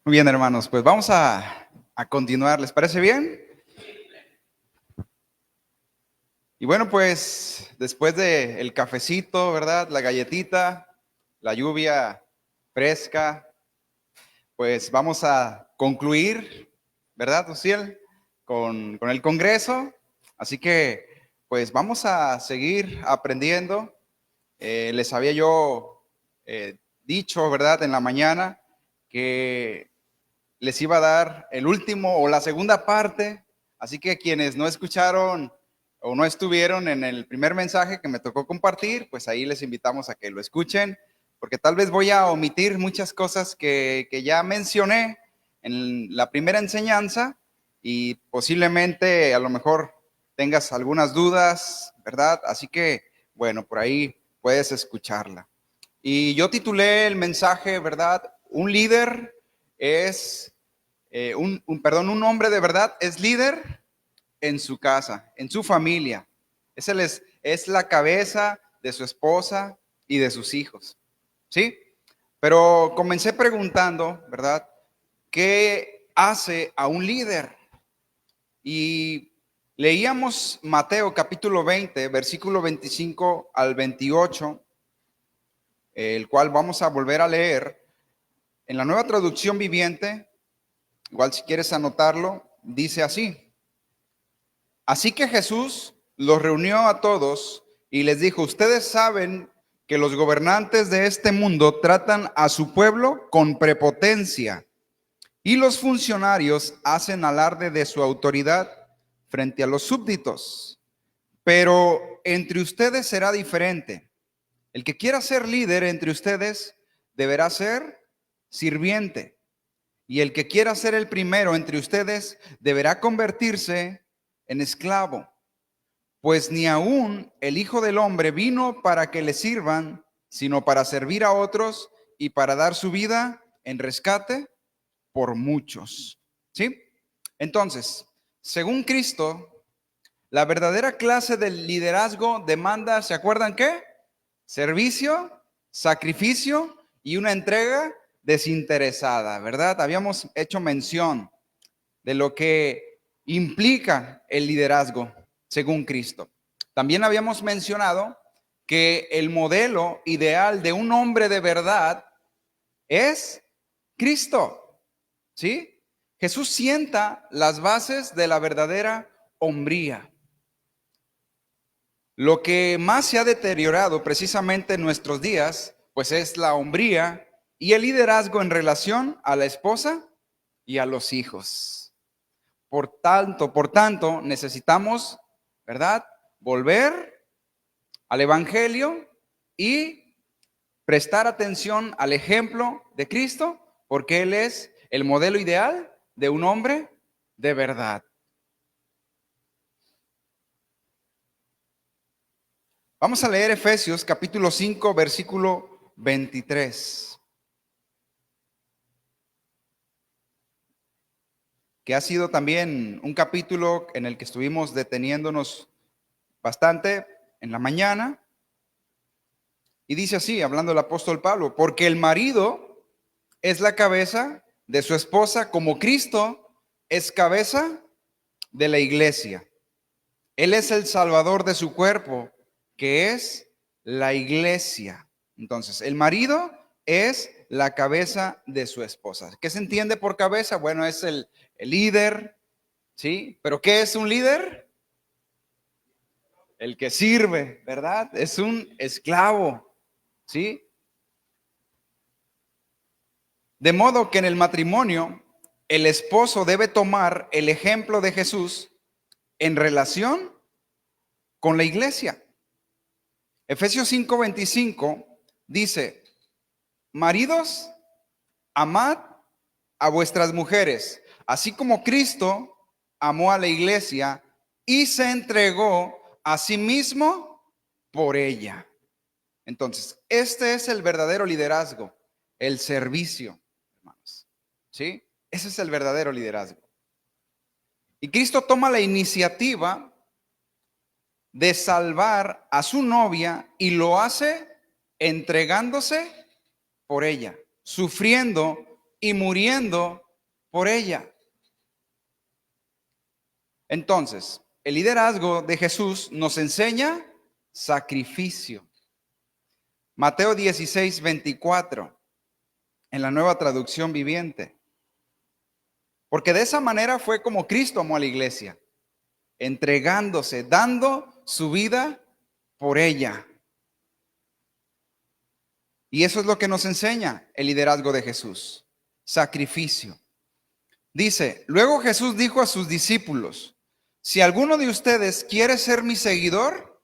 Muy bien, hermanos, pues vamos a continuar. ¿Les parece bien? Y bueno, pues después del cafecito, ¿verdad? La galletita, la lluvia fresca, pues vamos a concluir, ¿verdad, Uciel? Con el Congreso. Así que, pues vamos a seguir aprendiendo. Les había yo dicho, ¿verdad? En la mañana que les iba a dar el último o la segunda parte, así que quienes no escucharon o no estuvieron en el primer mensaje que me tocó compartir, pues ahí les invitamos a que lo escuchen, porque tal vez voy a omitir muchas cosas que ya mencioné en la primera enseñanza y posiblemente a lo mejor tengas algunas dudas, ¿verdad? Así que, bueno, por ahí puedes escucharla. Y yo titulé el mensaje, ¿verdad? Un líder es, un hombre de verdad es líder en su casa, en su familia. Es la cabeza de su esposa y de sus hijos. ¿Sí? Pero comencé preguntando, ¿verdad? ¿Qué hace a un líder? Y leíamos Mateo capítulo 20, versículo 25 al 28, el cual vamos a volver a leer. En la Nueva Traducción Viviente, igual si quieres anotarlo, dice así: así que Jesús los reunió a todos y les dijo: ustedes saben que los gobernantes de este mundo tratan a su pueblo con prepotencia y los funcionarios hacen alarde de su autoridad frente a los súbditos. Pero entre ustedes será diferente. El que quiera ser líder entre ustedes deberá ser sirviente. Y el que quiera ser el primero entre ustedes deberá convertirse en esclavo, pues ni aún el Hijo del Hombre vino para que le sirvan, sino para servir a otros y para dar su vida en rescate por muchos. ¿Sí? Entonces, según Cristo, la verdadera clase del liderazgo demanda, ¿se acuerdan qué? Servicio, sacrificio y una entrega desinteresada, ¿verdad? Habíamos hecho mención de lo que implica el liderazgo según Cristo. También habíamos mencionado que el modelo ideal de un hombre de verdad es Cristo, ¿sí? Jesús sienta las bases de la verdadera hombría. Lo que más se ha deteriorado precisamente en nuestros días, pues es la hombría y el liderazgo en relación a la esposa y a los hijos. Por tanto, necesitamos, ¿verdad? Volver al Evangelio y prestar atención al ejemplo de Cristo, porque Él es el modelo ideal de un hombre de verdad. Vamos a leer Efesios capítulo 5, versículo 23. Que ha sido también un capítulo en el que estuvimos deteniéndonos bastante en la mañana. Y dice así, hablando el apóstol Pablo: porque el marido es la cabeza de su esposa, como Cristo es cabeza de la iglesia. Él es el salvador de su cuerpo, que es la iglesia. Entonces, el marido es la cabeza de su esposa. ¿Qué se entiende por cabeza? Bueno, es el líder, ¿sí? ¿Pero qué es un líder? El que sirve, ¿verdad? Es un esclavo, ¿sí? De modo que en el matrimonio, el esposo debe tomar el ejemplo de Jesús en relación con la iglesia. Efesios 5:25 dice: maridos, amad a vuestras mujeres, así como Cristo amó a la iglesia y se entregó a sí mismo por ella. Entonces, este es el verdadero liderazgo, el servicio, hermanos. ¿Sí? Ese es el verdadero liderazgo. Y Cristo toma la iniciativa de salvar a su novia y lo hace entregándose por ella, sufriendo y muriendo por ella. Entonces, el liderazgo de Jesús nos enseña sacrificio. Mateo 16:24, en la Nueva Traducción Viviente. Porque de esa manera fue como Cristo amó a la iglesia, entregándose, dando su vida por ella. Y eso es lo que nos enseña el liderazgo de Jesús, sacrificio. Dice, luego Jesús dijo a sus discípulos, si alguno de ustedes quiere ser mi seguidor,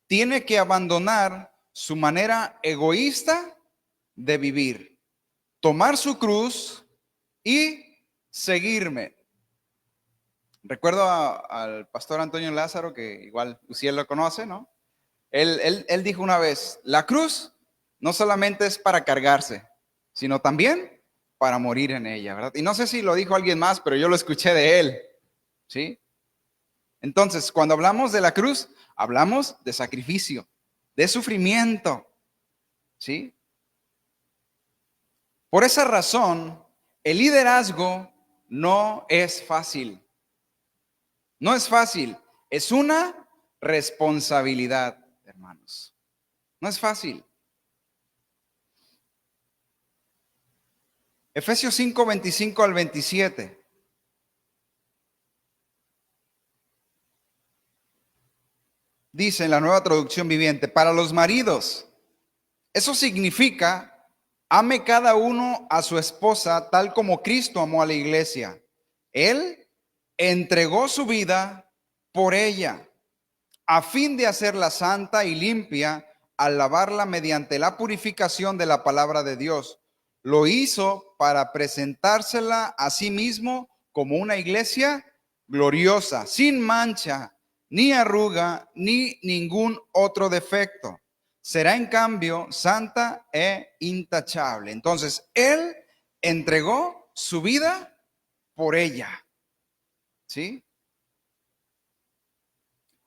tiene que abandonar su manera egoísta de vivir, tomar su cruz y seguirme. Recuerdo al pastor Antonio Lázaro, que igual usted lo conoce, ¿no? Él dijo una vez, la cruz no solamente es para cargarse, sino también para morir en ella, ¿verdad? Y no sé si lo dijo alguien más, pero yo lo escuché de él, ¿sí? Entonces, cuando hablamos de la cruz, hablamos de sacrificio, de sufrimiento, ¿sí? Por esa razón, el liderazgo no es fácil. No es fácil, es una responsabilidad, hermanos. No es fácil. Efesios 5:25 al 27. Dice en la Nueva Traducción Viviente, para los maridos, eso significa, ame cada uno a su esposa tal como Cristo amó a la iglesia. Él entregó su vida por ella, a fin de hacerla santa y limpia al lavarla mediante la purificación de la palabra de Dios. Lo hizo para presentársela a sí mismo como una iglesia gloriosa, sin mancha, ni arruga, ni ningún otro defecto. Será en cambio santa e intachable. Entonces, Él entregó su vida por ella. ¿Sí?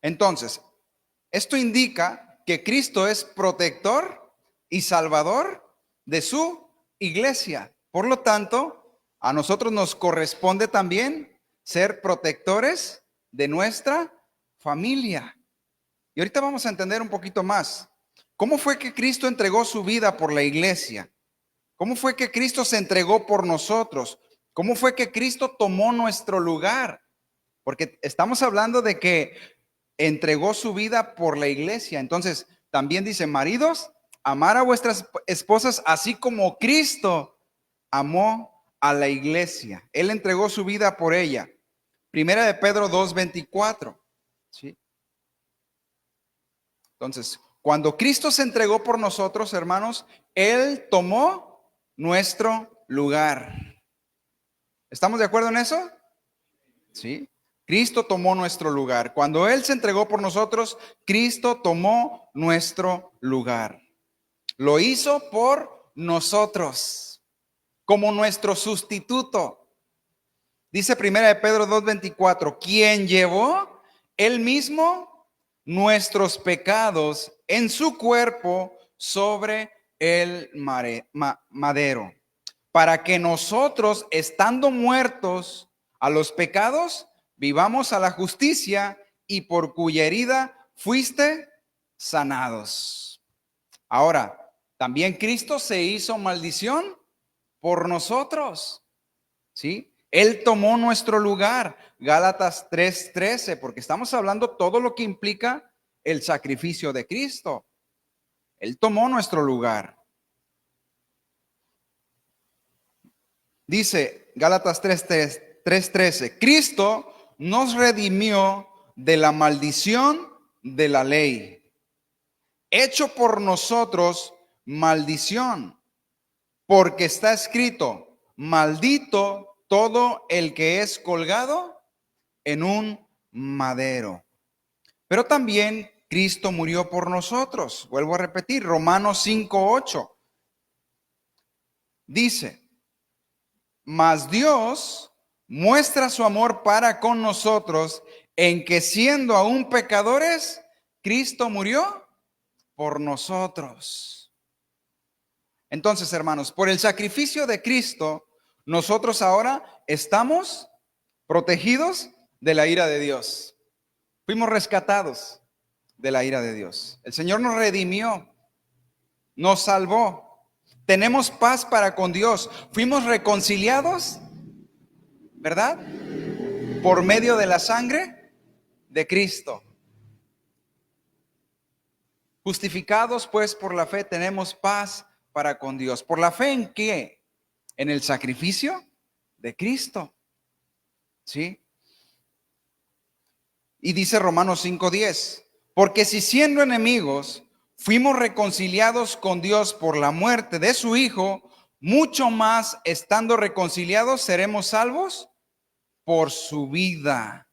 Entonces, esto indica que Cristo es protector y salvador de su iglesia. Por lo tanto, a nosotros nos corresponde también ser protectores de nuestra familia. Y ahorita vamos a entender un poquito más. ¿Cómo fue que Cristo entregó su vida por la iglesia? ¿Cómo fue que Cristo se entregó por nosotros? ¿Cómo fue que Cristo tomó nuestro lugar? Porque estamos hablando de que entregó su vida por la iglesia. Entonces, también dice, maridos, amar a vuestras esposas así como Cristo amó a la iglesia. Él entregó su vida por ella. Primera de Pedro 2:24. ¿Sí? Entonces, cuando Cristo se entregó por nosotros, hermanos, Él tomó nuestro lugar. ¿Estamos de acuerdo en eso? Sí. Cristo tomó nuestro lugar. Cuando Él se entregó por nosotros, Cristo tomó nuestro lugar. Lo hizo por nosotros, como nuestro sustituto. Dice primera de Pedro 2:24, quien llevó Él mismo nuestros pecados en su cuerpo sobre el madero, para que nosotros, estando muertos a los pecados, vivamos a la justicia, y por cuya herida fuiste sanados. Ahora, también Cristo se hizo maldición por nosotros, ¿sí? Él tomó nuestro lugar, Gálatas 3:13, porque estamos hablando todo lo que implica el sacrificio de Cristo. Él tomó nuestro lugar. Dice Gálatas 3:13, Cristo nos redimió de la maldición de la ley, hecho por nosotros maldición, porque está escrito, maldito todo el que es colgado en un madero. Pero también Cristo murió por nosotros. Vuelvo a repetir, Romanos 5:8. Dice, mas Dios muestra su amor para con nosotros en que siendo aún pecadores, Cristo murió por nosotros. Entonces, hermanos, por el sacrificio de Cristo, nosotros ahora estamos protegidos de la ira de Dios. Fuimos rescatados de la ira de Dios. El Señor nos redimió, nos salvó. Tenemos paz para con Dios. Fuimos reconciliados, ¿verdad? Por medio de la sangre de Cristo. Justificados pues por la fe tenemos paz para con Dios. ¿Por la fe en qué? En el sacrificio de Cristo. ¿Sí? Y dice Romanos 5:10, porque si siendo enemigos fuimos reconciliados con Dios por la muerte de su Hijo, mucho más estando reconciliados seremos salvos por su vida.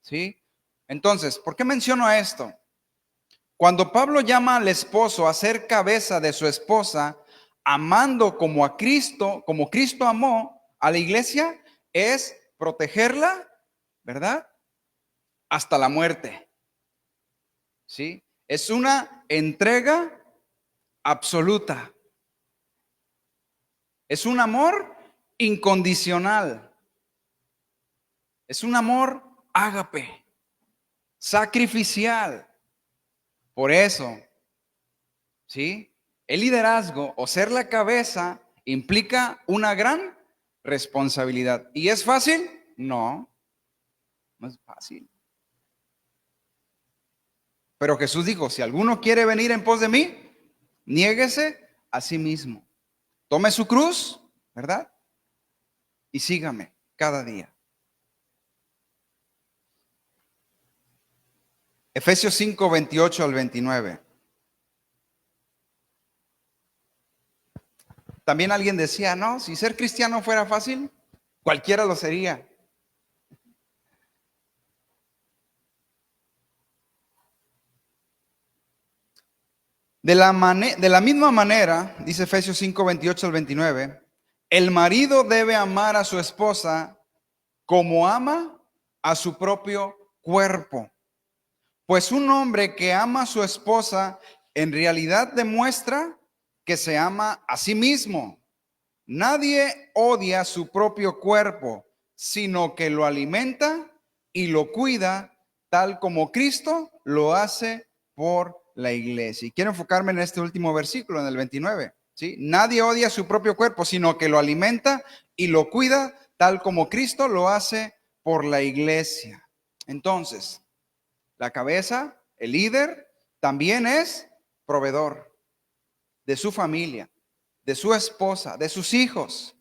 ¿Sí? Entonces, ¿por qué menciono esto? Cuando Pablo llama al esposo a ser cabeza de su esposa, amando como a Cristo, como Cristo amó a la iglesia, es protegerla, ¿verdad? Hasta la muerte. ¿Sí? Es una entrega absoluta. Es un amor incondicional. Es un amor ágape, sacrificial. Por eso, ¿sí? El liderazgo o ser la cabeza implica una gran responsabilidad. ¿Y es fácil? No, no es fácil. Pero Jesús dijo, si alguno quiere venir en pos de mí, niéguese a sí mismo. Tome su cruz, ¿verdad? Y sígame cada día. Efesios 5, 28 al 29. También alguien decía, no, si ser cristiano fuera fácil, cualquiera lo sería. De la misma manera, dice Efesios 5, 28 al 29, el marido debe amar a su esposa como ama a su propio cuerpo. Pues un hombre que ama a su esposa en realidad demuestra que se ama a sí mismo. Nadie odia su propio cuerpo, sino que lo alimenta y lo cuida, tal como Cristo lo hace por la iglesia. Y quiero enfocarme en este último versículo, en el 29. ¿Sí? Nadie odia su propio cuerpo, sino que lo alimenta y lo cuida, tal como Cristo lo hace por la iglesia. Entonces, la cabeza, el líder, también es proveedor de su familia, de su esposa, de sus hijos.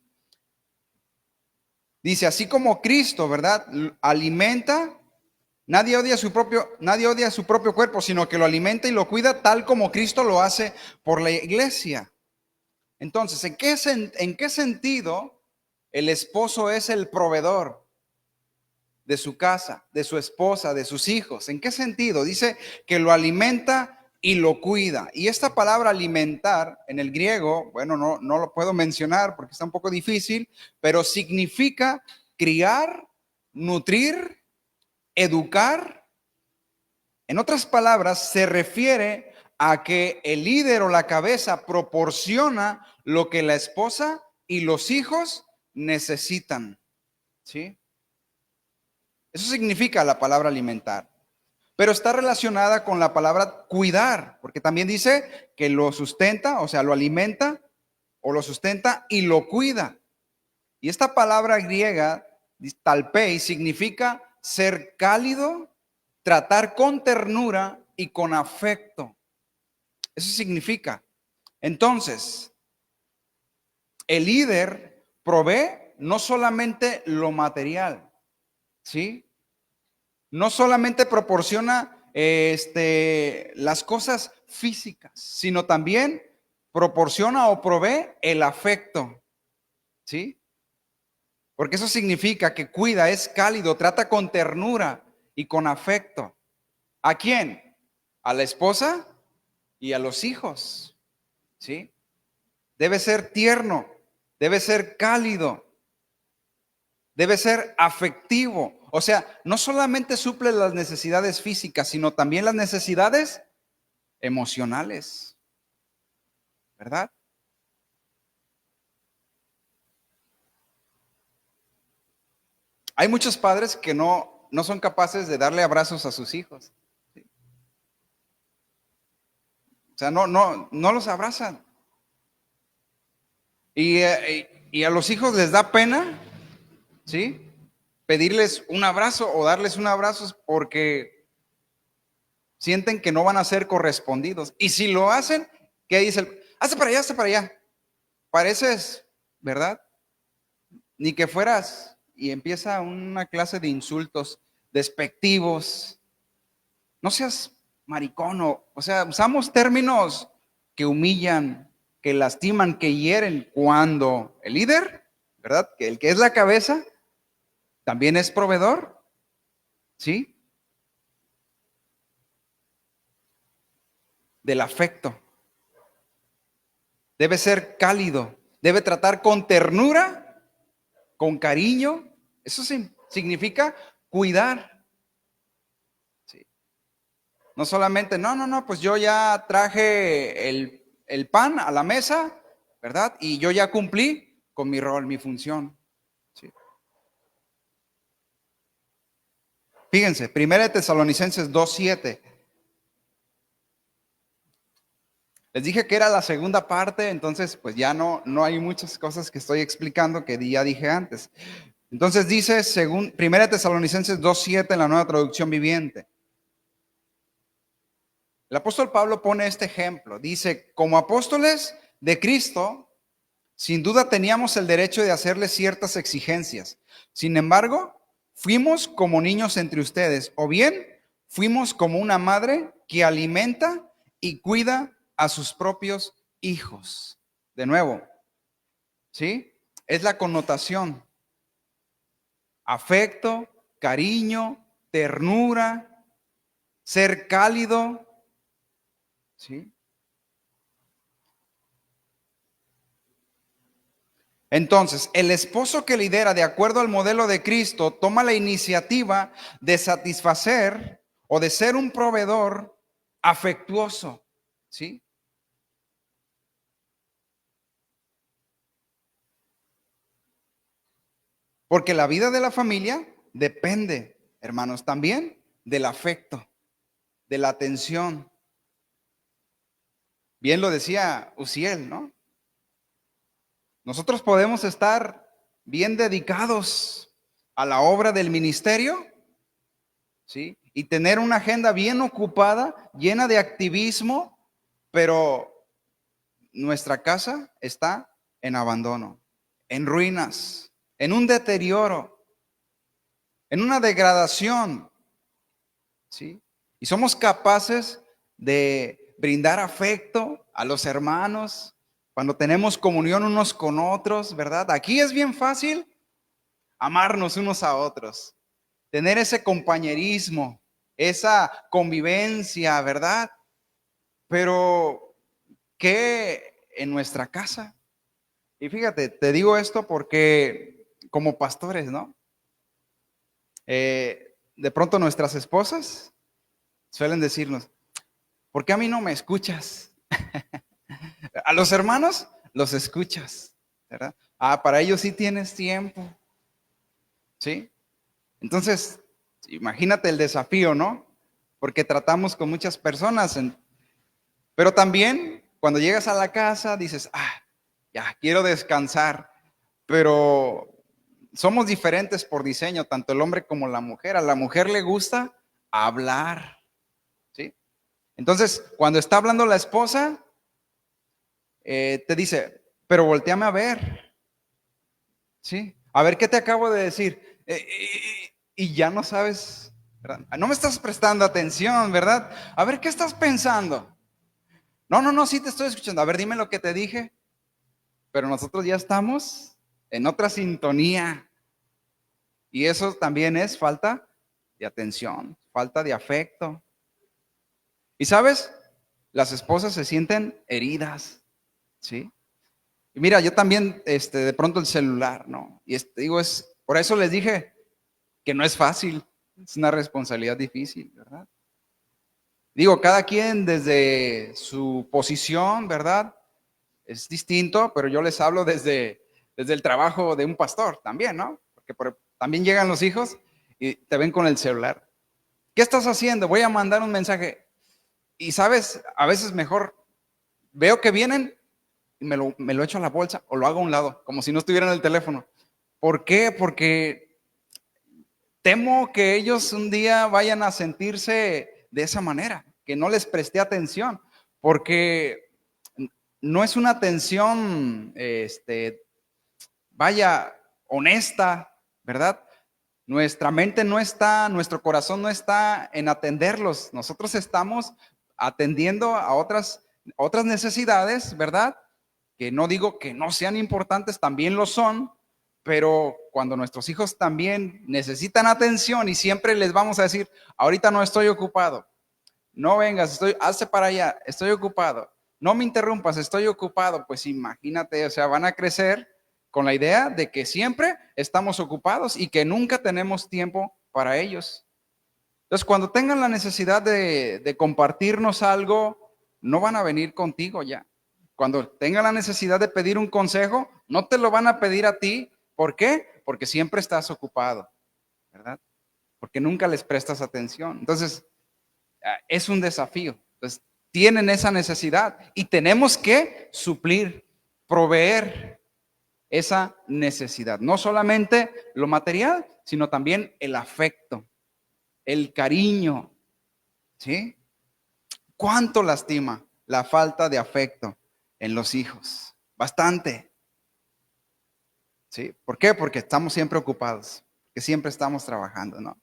Dice, así como Cristo, ¿verdad? Alimenta, nadie odia su propio cuerpo, sino que lo alimenta y lo cuida tal como Cristo lo hace por la iglesia. Entonces, ¿en qué sentido el esposo es el proveedor de su casa, de su esposa, de sus hijos? ¿En qué sentido? Dice que lo alimenta y lo cuida. Y esta palabra alimentar en el griego, bueno, no lo puedo mencionar porque está un poco difícil, pero significa criar, nutrir, educar. En otras palabras, se refiere a que el líder o la cabeza proporciona lo que la esposa y los hijos necesitan. ¿Sí? Eso significa la palabra alimentar. Pero está relacionada con la palabra cuidar, porque también dice que lo sustenta, o sea, lo alimenta o lo sustenta y lo cuida. Y esta palabra griega, talpei, significa ser cálido, tratar con ternura y con afecto. Eso significa. Entonces, el líder provee no solamente lo material, ¿sí? No solamente proporciona las cosas físicas, sino también proporciona o provee el afecto, ¿sí? Porque eso significa que cuida, es cálido, trata con ternura y con afecto. ¿A quién? A la esposa y a los hijos, ¿sí? Debe ser tierno, debe ser cálido, debe ser afectivo. O sea, no solamente suple las necesidades físicas, sino también las necesidades emocionales, ¿verdad? Hay muchos padres que no son capaces de darle abrazos a sus hijos. ¿Sí? O sea, no los abrazan. Y a los hijos les da pena, ¿sí? Pedirles un abrazo o darles un abrazo porque sienten que no van a ser correspondidos. Y si lo hacen, ¿qué dice? Hazte para allá, hazte para allá. Pareces, ¿verdad? Ni que fueras. Y empieza una clase de insultos despectivos. No seas maricón, o sea, usamos términos que humillan, que lastiman, que hieren, cuando el líder, ¿verdad? Que el que es la cabeza, también es proveedor, ¿sí? Del afecto. Debe ser cálido, debe tratar con ternura, con cariño. Eso significa cuidar. ¿Sí? No solamente, no, pues yo ya traje el pan a la mesa, ¿verdad? Y yo ya cumplí con mi rol, mi función. ¿Sí? Fíjense, 1 Tesalonicenses 2:7. Les dije que era la segunda parte, entonces pues ya no hay muchas cosas que estoy explicando que ya dije antes. Entonces dice, según 1 Tesalonicenses 2:7 en la Nueva Traducción Viviente. El apóstol Pablo pone este ejemplo. Dice, como apóstoles de Cristo, sin duda teníamos el derecho de hacerles ciertas exigencias. Sin embargo, fuimos como niños entre ustedes, o bien fuimos como una madre que alimenta y cuida a sus propios hijos. De nuevo, ¿sí? Es la connotación. Afecto, cariño, ternura, ser cálido, ¿sí? Entonces, el esposo que lidera de acuerdo al modelo de Cristo toma la iniciativa de satisfacer o de ser un proveedor afectuoso, ¿sí? Porque la vida de la familia depende, hermanos, también del afecto, de la atención. Bien lo decía Uziel, ¿no? Nosotros podemos estar bien dedicados a la obra del ministerio, ¿sí? Y tener una agenda bien ocupada, llena de activismo, pero nuestra casa está en abandono, en ruinas, en un deterioro, en una degradación, ¿sí? Y somos capaces de brindar afecto a los hermanos cuando tenemos comunión unos con otros, ¿verdad? Aquí es bien fácil amarnos unos a otros, tener ese compañerismo, esa convivencia, ¿verdad? Pero, ¿qué en nuestra casa? Y fíjate, te digo esto porque como pastores, ¿no? De pronto nuestras esposas suelen decirnos, ¿por qué a mí no me escuchas? A los hermanos los escuchas, ¿verdad? Ah, para ellos sí tienes tiempo, ¿sí? Entonces, imagínate el desafío, ¿no? Porque tratamos con muchas personas, pero también cuando llegas a la casa dices, ya, quiero descansar, pero somos diferentes por diseño, tanto el hombre como la mujer. A la mujer le gusta hablar, ¿sí? Entonces, cuando está hablando la esposa, te dice, pero volteame a ver, ¿sí? A ver qué te acabo de decir. Y ya no sabes, ¿verdad? No me estás prestando atención, ¿verdad? A ver, ¿qué estás pensando? No, sí te estoy escuchando. A ver, dime lo que te dije. Pero nosotros ya estamos en otra sintonía. Y eso también es falta de atención, falta de afecto. Y sabes, las esposas se sienten heridas, ¿sí? Y mira, yo también, de pronto el celular, ¿no? Y digo, por eso les dije que no es fácil, es una responsabilidad difícil, ¿verdad? Digo, cada quien desde su posición, ¿verdad? Es distinto, pero yo les hablo desde el trabajo de un pastor también, ¿no? Porque También llegan los hijos y te ven con el celular. ¿Qué estás haciendo? Voy a mandar un mensaje. Y sabes, a veces mejor veo que vienen y me lo echo a la bolsa o lo hago a un lado, como si no estuviera en el teléfono. ¿Por qué? Porque temo que ellos un día vayan a sentirse de esa manera, que no les presté atención, porque no es una atención, vaya, honesta, ¿verdad? Nuestra mente no está, nuestro corazón no está en atenderlos. Nosotros estamos atendiendo a otras necesidades, ¿verdad? Que no digo que no sean importantes, también lo son, pero cuando nuestros hijos también necesitan atención y siempre les vamos a decir, ahorita no estoy ocupado, no vengas, hazte para allá, estoy ocupado, no me interrumpas, estoy ocupado, pues imagínate, o sea, van a crecer con la idea de que siempre estamos ocupados y que nunca tenemos tiempo para ellos. Entonces, cuando tengan la necesidad de compartirnos algo, no van a venir contigo ya. Cuando tengan la necesidad de pedir un consejo, no te lo van a pedir a ti. ¿Por qué? Porque siempre estás ocupado, ¿verdad? Porque nunca les prestas atención. Entonces, es un desafío. Entonces, tienen esa necesidad y tenemos que suplir, proveer esa necesidad. No solamente lo material, sino también el afecto, el cariño, ¿sí? ¿Cuánto lastima la falta de afecto en los hijos? Bastante, ¿sí? ¿Por qué? Porque estamos siempre ocupados, que siempre estamos trabajando, ¿no?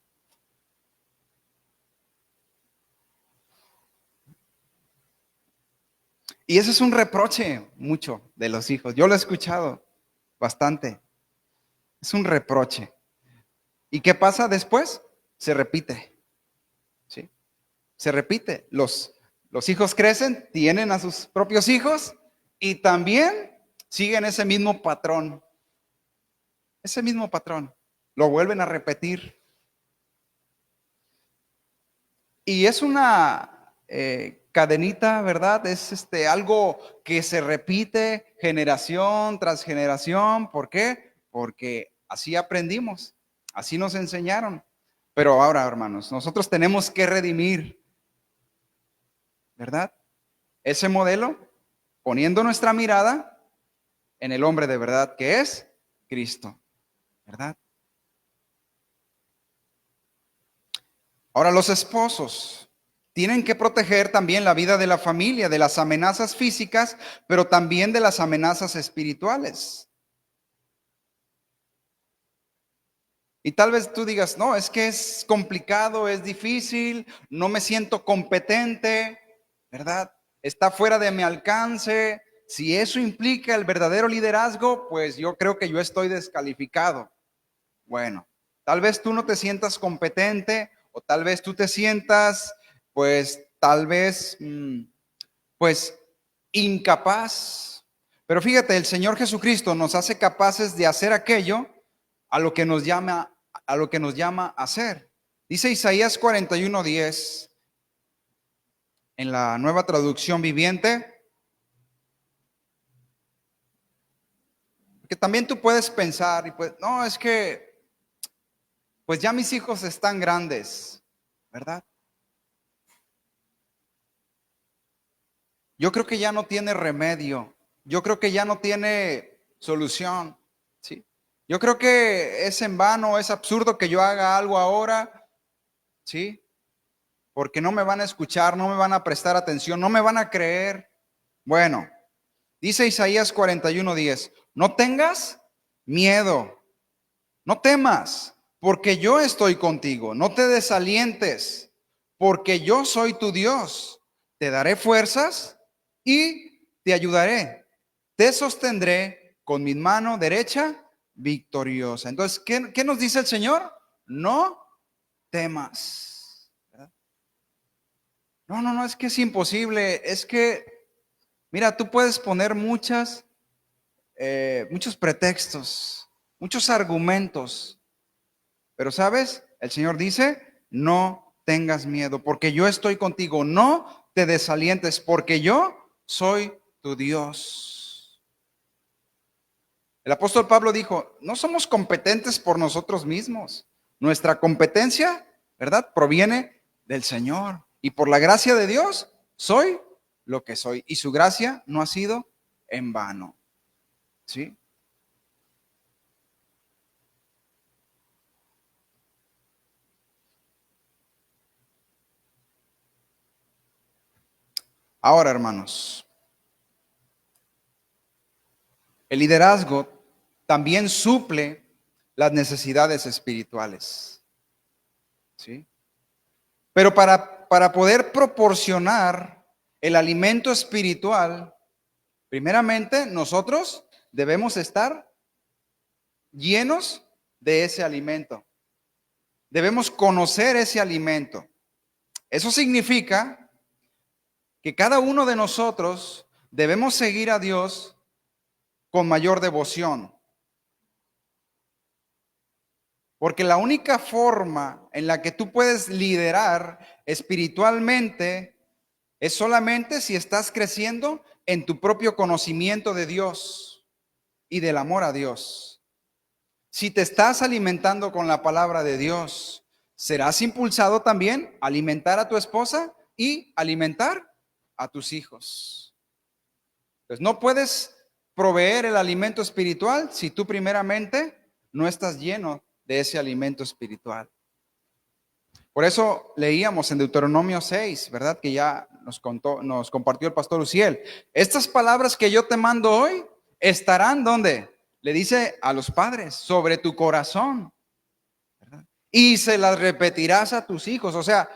Y eso es un reproche mucho de los hijos. Yo lo he escuchado bastante. Es un reproche. ¿Y qué pasa después? Se repite, ¿sí? Se repite. Los hijos crecen, tienen a sus propios hijos y también siguen ese mismo patrón. Ese mismo patrón. Lo vuelven a repetir. Y es una cadenita, ¿verdad? Es algo que se repite generación tras generación. ¿Por qué? Porque así aprendimos, así nos enseñaron. Pero ahora, hermanos, nosotros tenemos que redimir, ¿verdad? Ese modelo, poniendo nuestra mirada en el hombre de verdad que es Cristo, ¿verdad? Ahora, los esposos tienen que proteger también la vida de la familia, de las amenazas físicas, pero también de las amenazas espirituales. Y tal vez tú digas, no, es que es complicado, es difícil, no me siento competente, ¿verdad? Está fuera de mi alcance. Si eso implica el verdadero liderazgo, pues yo creo que yo estoy descalificado. Bueno, tal vez tú no te sientas competente o tal vez tú te sientas, pues, tal vez, pues, incapaz. Pero fíjate, el Señor Jesucristo nos hace capaces de hacer aquello a lo que nos llama a hacer. Dice Isaías 41:10 en la Nueva Traducción Viviente, que también tú puedes pensar y pues, no, es que pues ya mis hijos están grandes, ¿verdad? Yo creo que ya no tiene remedio. Yo creo que ya no tiene solución, ¿sí? Yo creo que es en vano, es absurdo que yo haga algo ahora, ¿sí? Porque no me van a escuchar, no me van a prestar atención, no me van a creer. Bueno, dice Isaías 41:10, no tengas miedo, no temas, porque yo estoy contigo, no te desalientes, porque yo soy tu Dios, te daré fuerzas y te ayudaré, te sostendré con mi mano derecha victoriosa. Entonces, ¿qué nos dice el Señor? No temas. No, no, no, es que es imposible, es que, mira, tú puedes poner muchos pretextos, muchos argumentos, pero ¿sabes? El Señor dice, no tengas miedo, porque yo estoy contigo, no te desalientes, porque yo soy tu Dios. El apóstol Pablo dijo, no somos competentes por nosotros mismos. Nuestra competencia, ¿verdad?, proviene del Señor. Y por la gracia de Dios, soy lo que soy. Y su gracia no ha sido en vano. ¿Sí? Ahora, hermanos, el liderazgo también suple las necesidades espirituales. ¿Sí? Pero para poder proporcionar el alimento espiritual, primeramente nosotros debemos estar llenos de ese alimento. Debemos conocer ese alimento. Eso significa que cada uno de nosotros debemos seguir a Dios con mayor devoción. Porque la única forma en la que tú puedes liderar espiritualmente es solamente si estás creciendo en tu propio conocimiento de Dios y del amor a Dios. Si te estás alimentando con la palabra de Dios, serás impulsado también a alimentar a tu esposa y alimentar a tus hijos. Pues no puedes proveer el alimento espiritual si tú primeramente no estás lleno de ese alimento espiritual. Por eso leíamos en Deuteronomio 6, ¿verdad? Que ya nos compartió el pastor Uziel. Estas palabras que yo te mando hoy estarán ¿dónde? Le dice a los padres, sobre tu corazón, ¿verdad? Y se las repetirás a tus hijos. O sea,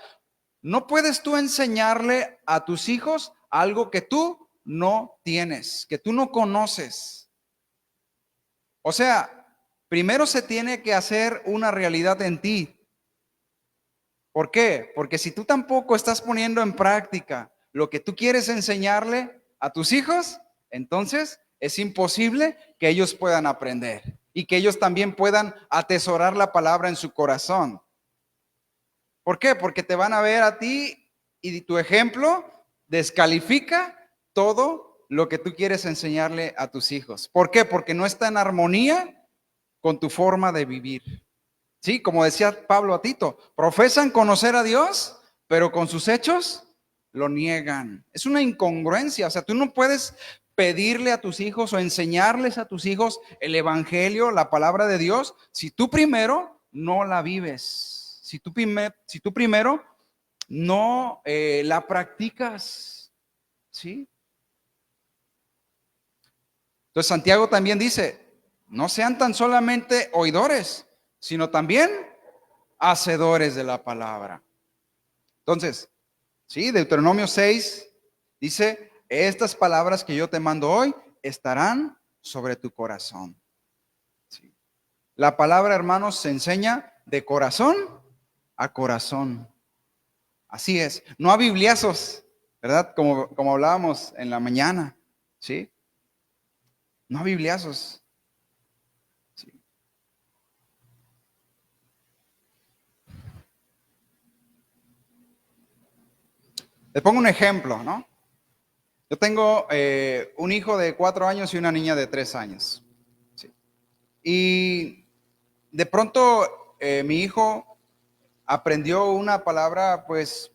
no puedes tú enseñarle a tus hijos algo que tú no tienes, que tú no conoces. O sea, primero se tiene que hacer una realidad en ti. ¿Por qué? Porque si tú tampoco estás poniendo en práctica lo que tú quieres enseñarle a tus hijos, entonces es imposible que ellos puedan aprender y que ellos también puedan atesorar la palabra en su corazón. ¿Por qué? Porque te van a ver a ti y tu ejemplo descalifica todo lo que tú quieres enseñarle a tus hijos. ¿Por qué? Porque no está en armonía con tu forma de vivir. Sí, como decía Pablo a Tito, profesan conocer a Dios, pero con sus hechos lo niegan. Es una incongruencia, o sea, tú no puedes pedirle a tus hijos o enseñarles a tus hijos el evangelio, la palabra de Dios, si tú primero no la vives, si tú primero no la practicas, ¿sí? Entonces Santiago también dice, no sean tan solamente oidores, sino también hacedores de la palabra. Entonces, sí, Deuteronomio 6 dice, estas palabras que yo te mando hoy estarán sobre tu corazón. Sí. La palabra, hermanos, se enseña de corazón a corazón. Así es, no a bibliazos, ¿verdad? Como hablábamos en la mañana, ¿sí? No a bibliazos. ¿Sí? Les pongo un ejemplo, ¿no? Yo tengo un hijo de 4 años y una niña de 3 años. ¿Sí? Y de pronto mi hijo aprendió una palabra, pues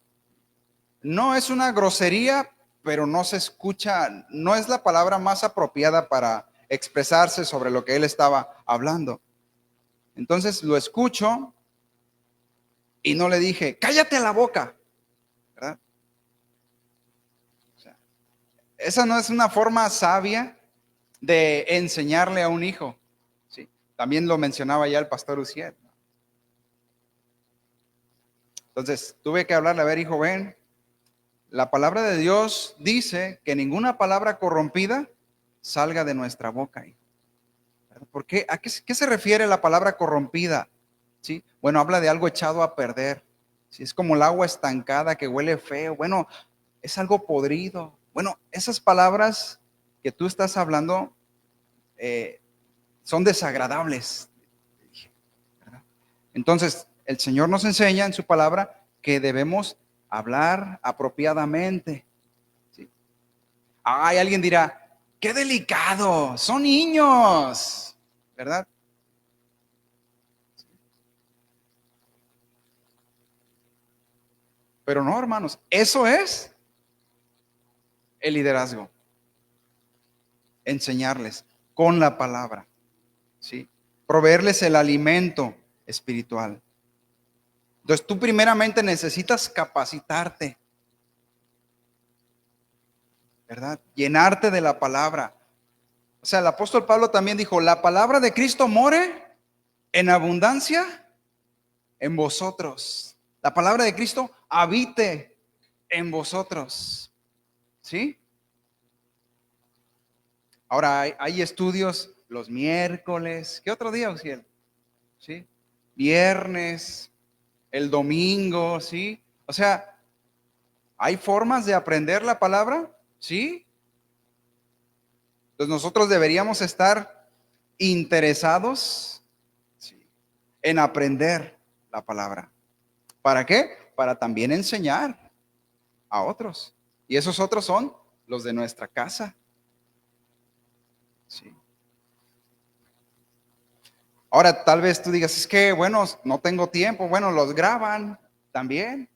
no es una grosería, pero no se escucha, no es la palabra más apropiada para expresarse sobre lo que él estaba hablando. Entonces lo escucho y no le dije, cállate la boca, ¿verdad? O sea, esa no es una forma sabia de enseñarle a un hijo. ¿Sí? También lo mencionaba ya el pastor Uziel. Entonces tuve que hablarle, a ver, hijo, ven, la palabra de Dios dice que ninguna palabra corrompida salga de nuestra boca. ¿Por qué? ¿A qué se refiere la palabra corrompida? ¿Sí? Bueno, habla de algo echado a perder. ¿Sí? Es como el agua estancada que huele feo. Bueno, es algo podrido. Bueno, esas palabras que tú estás hablando son desagradables. Entonces, el Señor nos enseña en su palabra que debemos hablar apropiadamente. ¿Sí? Alguien dirá, Qué delicado, son niños, ¿verdad? Pero no, hermanos, eso es el liderazgo, enseñarles con la palabra, ¿sí? Proveerles el alimento espiritual. Entonces tú primeramente necesitas capacitarte, ¿verdad? Llenarte de la palabra. O sea, el apóstol Pablo también dijo, la palabra de Cristo more en abundancia en vosotros. La palabra de Cristo habite en vosotros, ¿sí? Ahora hay estudios los miércoles. ¿Qué otro día, Uciel? ¿Sí? Viernes, el domingo, ¿sí? O sea, ¿hay formas de aprender la palabra? ¿Sí? Entonces nosotros deberíamos estar interesados, ¿sí?, en aprender la palabra. ¿Para qué? Para también enseñar a otros. Y esos otros son los de nuestra casa. ¿Sí? Ahora, tal vez tú digas, es que, bueno, no tengo tiempo. Bueno, los graban también.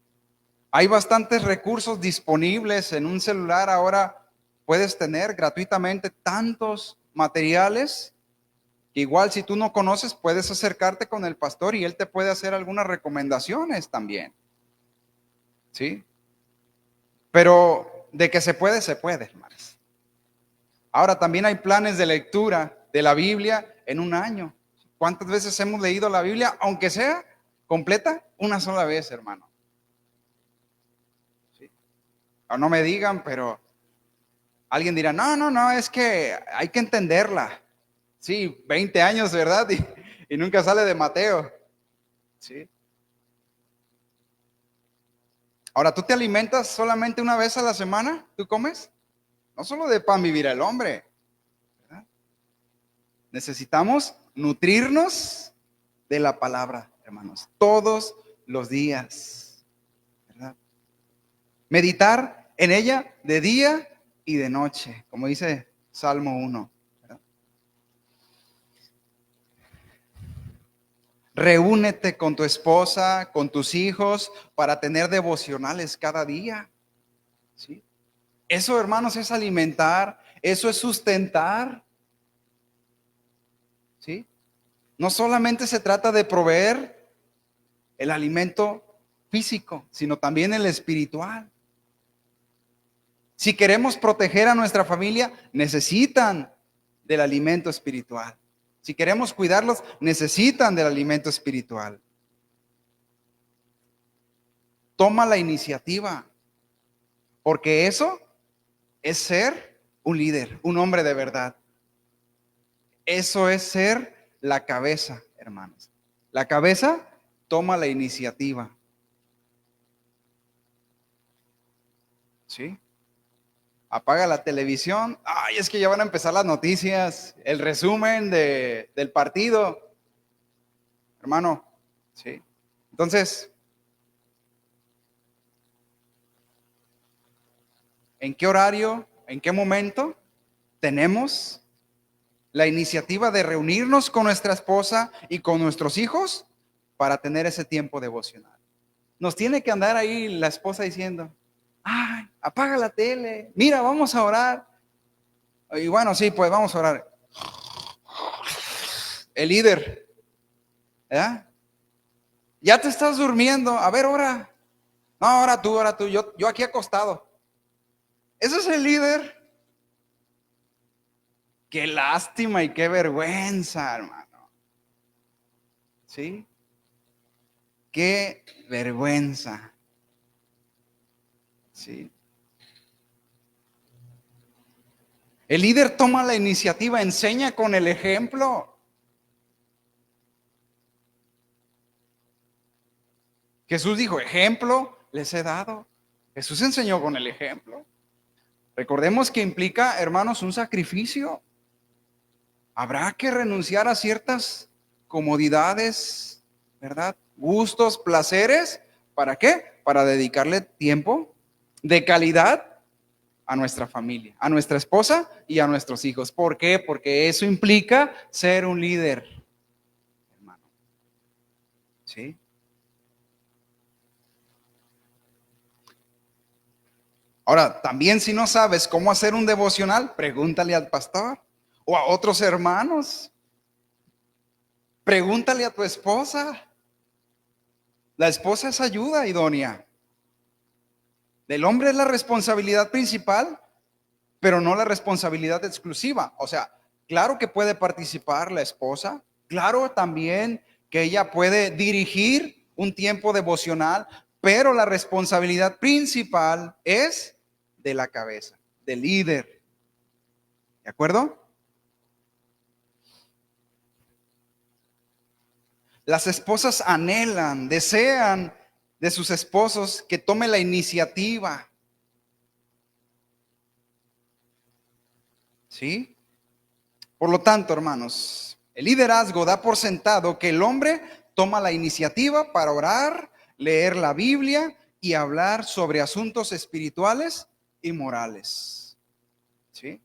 Hay bastantes recursos disponibles en un celular. Ahora puedes tener gratuitamente tantos materiales que igual si tú no conoces, puedes acercarte con el pastor y él te puede hacer algunas recomendaciones también. ¿Sí? Pero de que se puede, hermanos. Ahora también hay planes de lectura de la Biblia en un año. ¿Cuántas veces hemos leído la Biblia, aunque sea completa? Una sola vez, hermano. ¿Sí? O no me digan, pero alguien dirá, no, es que hay que entenderla. Sí, 20 años, ¿verdad? Y nunca sale de Mateo. ¿Sí? Ahora, ¿tú te alimentas solamente una vez a la semana? ¿Tú comes? No solo de pan vivirá el hombre, ¿verdad? Necesitamos nutrirnos de la palabra, hermanos, todos los días, ¿verdad? Meditar en ella de día y de noche, como dice Salmo 1. ¿Verdad? Reúnete con tu esposa, con tus hijos, para tener devocionales cada día. ¿Sí? Eso, hermanos, es alimentar, eso es sustentar. ¿Sí? No solamente se trata de proveer el alimento físico, sino también el espiritual. Si queremos proteger a nuestra familia, necesitan del alimento espiritual. Si queremos cuidarlos, necesitan del alimento espiritual. Toma la iniciativa, porque eso es ser un líder, un hombre de verdad. Eso es ser la cabeza, hermanos. La cabeza toma la iniciativa. ¿Sí? Apaga la televisión. Ay, es que ya van a empezar las noticias, el resumen del partido. Hermano, ¿sí? Entonces, ¿en qué horario, en qué momento tenemos la iniciativa de reunirnos con nuestra esposa y con nuestros hijos para tener ese tiempo devocional? Nos tiene que andar ahí la esposa diciendo, ay, apaga la tele, mira, vamos a orar. Y bueno, sí, pues vamos a orar. El líder, ¿verdad? Ya te estás durmiendo, a ver, ora. No, ora tú, yo aquí acostado. Ese es el líder. Qué lástima y qué vergüenza, hermano. ¿Sí? Qué vergüenza. ¿Sí? El líder toma la iniciativa, enseña con el ejemplo. Jesús dijo, ejemplo les he dado. Jesús enseñó con el ejemplo. Recordemos que implica, hermanos, un sacrificio. Habrá que renunciar a ciertas comodidades, ¿verdad? Gustos, placeres. ¿Para qué? Para dedicarle tiempo de calidad a nuestra familia, a nuestra esposa y a nuestros hijos. ¿Por qué? Porque eso implica ser un líder, hermano. ¿Sí? Ahora, también si no sabes cómo hacer un devocional, pregúntale al pastor o a otros hermanos. Pregúntale a tu esposa. La esposa es ayuda idónea. Del hombre es la responsabilidad principal, pero no la responsabilidad exclusiva. O sea, claro que puede participar la esposa, claro también que ella puede dirigir un tiempo devocional, pero la responsabilidad principal es de la cabeza, del líder. ¿De acuerdo? Las esposas anhelan, desean de sus esposos que tome la iniciativa. ¿Sí? Por lo tanto, hermanos, el liderazgo da por sentado que el hombre toma la iniciativa para orar, leer la Biblia y hablar sobre asuntos espirituales y morales. ¿Sí?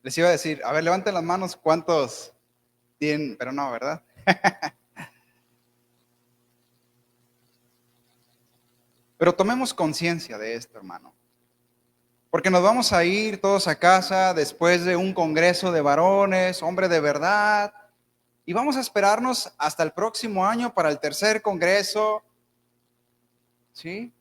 Les iba a decir, a ver, levanten las manos, ¿cuántos tienen? Pero no, ¿verdad? Pero tomemos conciencia de esto, hermano. Porque nos vamos a ir todos a casa después de un congreso de varones, hombre de verdad, y vamos a esperarnos hasta el próximo año para el tercer congreso, ¿sí?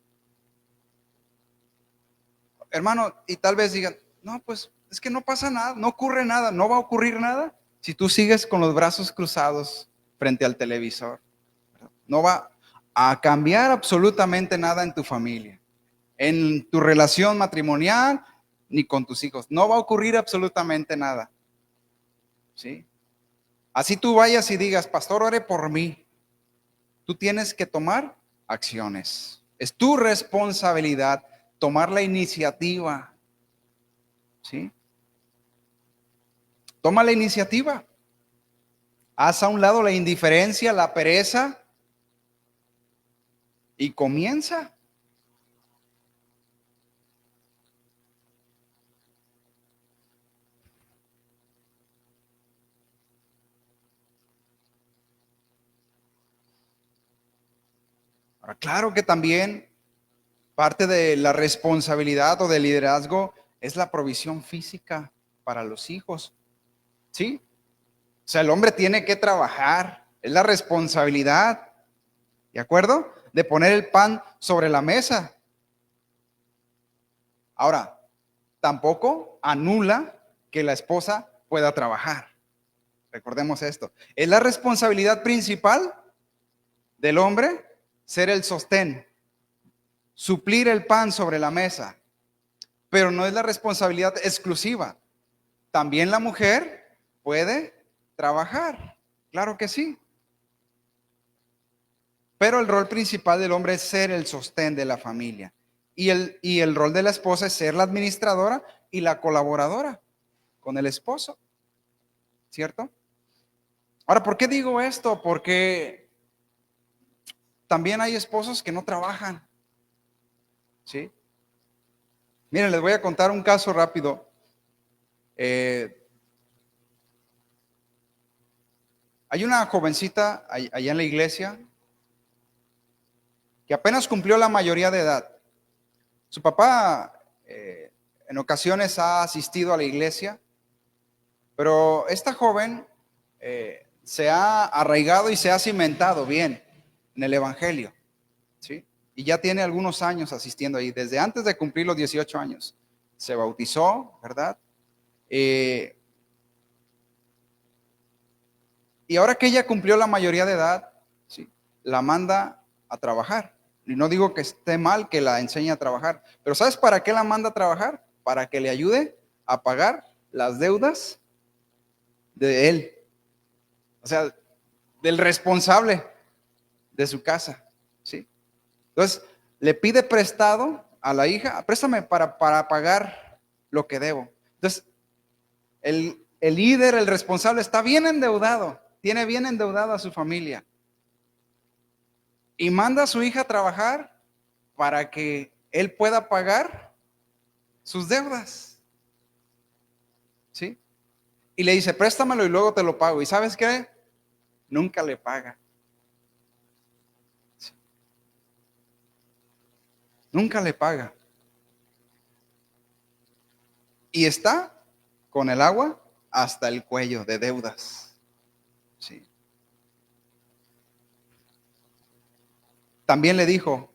Hermano, y tal vez digan, no, pues es que no pasa nada, no ocurre nada, no va a ocurrir nada si tú sigues con los brazos cruzados frente al televisor. No va a cambiar absolutamente nada en tu familia, en tu relación matrimonial, ni con tus hijos. No va a ocurrir absolutamente nada, ¿sí? Así tú vayas y digas, pastor, ore por mí. Tú tienes que tomar acciones. Es tu responsabilidad tomar la iniciativa, ¿sí? Toma la iniciativa. Haz a un lado la indiferencia, la pereza y comienza. Ahora, claro que también parte de la responsabilidad o del liderazgo es la provisión física para los hijos, ¿sí? O sea, el hombre tiene que trabajar, es la responsabilidad, ¿de acuerdo? De poner el pan sobre la mesa. Ahora, tampoco anula que la esposa pueda trabajar. Recordemos esto. Es la responsabilidad principal del hombre ser el sostén, suplir el pan sobre la mesa, pero no es la responsabilidad exclusiva. También la mujer puede trabajar, claro que sí, pero el rol principal del hombre es ser el sostén de la familia y el rol de la esposa es ser la administradora y la colaboradora con el esposo, ¿cierto? Ahora, ¿por qué digo esto? Porque también hay esposos que no trabajan, ¿sí? Miren, les voy a contar un caso rápido. Eh, Hay una jovencita allá en la iglesia que apenas cumplió la mayoría de edad. Su papá en ocasiones ha asistido a la iglesia, pero esta joven se ha arraigado y se ha cimentado bien en el evangelio, ¿sí? Y ya tiene algunos años asistiendo ahí, desde antes de cumplir los 18 años. Se bautizó, ¿verdad? Eh, y ahora que ella cumplió la mayoría de edad, ¿sí? La manda a trabajar. Y no digo que esté mal que la enseñe a trabajar, pero ¿sabes para qué la manda a trabajar? Para que le ayude a pagar las deudas de él, o sea, del responsable de su casa, ¿sí? Entonces, le pide prestado a la hija, préstame para pagar lo que debo. Entonces, el líder, el responsable, está bien endeudado, tiene bien endeudada a su familia. Y manda a su hija a trabajar para que él pueda pagar sus deudas. ¿Sí? Y le dice, préstamelo y luego te lo pago. ¿Y sabes qué? Nunca le paga. ¿Sí? Nunca le paga. Y está con el agua hasta el cuello de deudas. ¿Sí? También le dijo,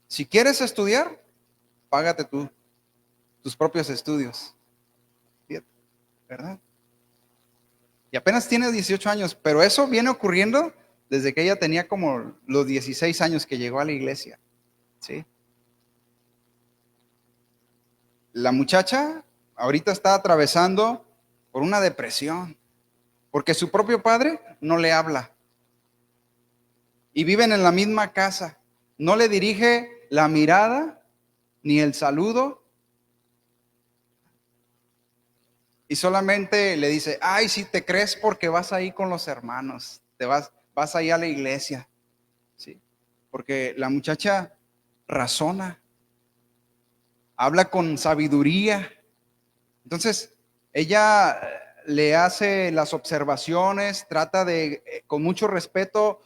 si quieres estudiar, págate tú tus propios estudios. ¿Verdad? Y apenas tiene 18 años, pero eso viene ocurriendo desde que ella tenía como los 16 años que llegó a la iglesia. ¿Sí? La muchacha ahorita está atravesando por una depresión, porque su propio padre no le habla. Y viven en la misma casa. No le dirige la mirada ni el saludo. Y solamente le dice, ay, si te crees porque vas ahí con los hermanos, vas ahí a la iglesia. ¿Sí? Porque la muchacha razona, habla con sabiduría. Entonces, ella le hace las observaciones, trata de, con mucho respeto,